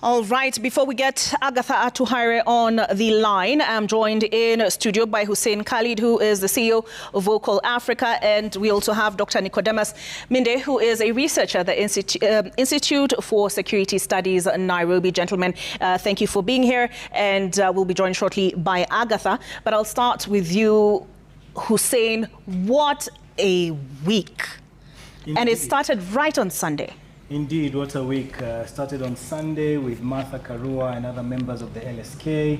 All right, before we get Agatha Atuhaire on the line, I'm joined in studio by Hussein Khalid, who is the CEO of Vocal Africa, and we also have Dr. Nicodemus Minde, who is a researcher at the Institute for Security Studies in Nairobi. Gentlemen, thank you for being here, and we'll be joined shortly by Agatha. But I'll start with you, Hussein. What a week. Indeed. And it started right on Sunday. Indeed, what a week. Started on Sunday with Martha Karua and other members of the LSK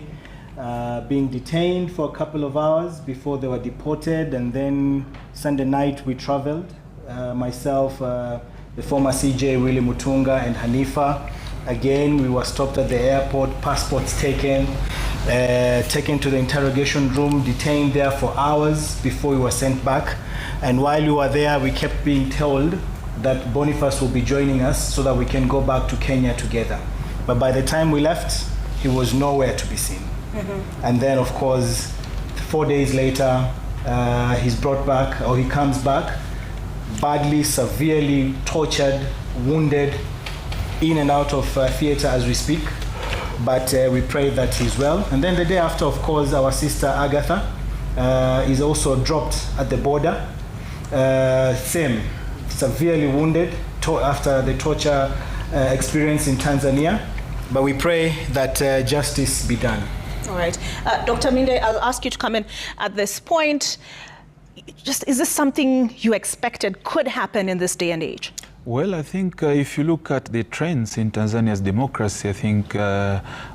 being detained for a couple of hours before they were deported, and then Sunday night we traveled. Myself, the former CJ Willie Mutunga, and Hanifa. Again, we were stopped at the airport, passports taken to the interrogation room, detained there for hours before we were sent back. And while we were there, we kept being told that Boniface will be joining us so that we can go back to Kenya together. But by the time we left, he was nowhere to be seen. And then, of course, 4 days later, he's brought back, or he comes back, badly, severely tortured, wounded, in and out of theater as we speak. But we pray that he's well. And then the day after, of course, our sister Agatha is also dropped at the border. Same. Severely wounded after the torture experience in Tanzania. But we pray that justice be done. All right. Dr. Minde, I'll ask you to come in at this point. Is this something you expected could happen in this day and age? Well, I think if you look at the trends in Tanzania's democracy, I think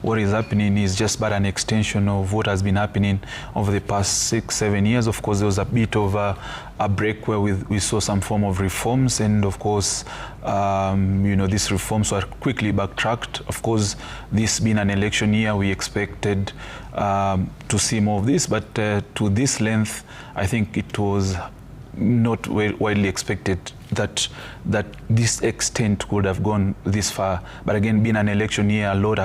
what is happening is just but an extension of what has been happening over the past 6-7 years. Of course, there was a bit of a break where we saw some form of reforms, and of course, these reforms were quickly backtracked. Of course, this being an election year, we expected to see more of this, but to this length, I think it was not widely expected that this extent could have gone this far. But again, being an election year, a lot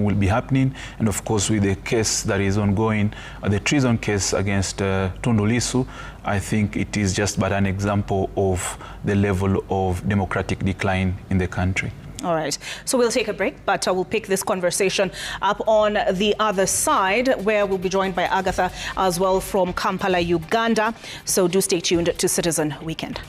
will be happening, and of course with the case that is ongoing, the treason case against Tundu Lissu, I think it is just but an example of the level of democratic decline in the country. All right, so we'll take a break, but we'll pick this conversation up on the other side, where we'll be joined by Agatha as well from Kampala, Uganda. So do stay tuned to Citizen Weekend.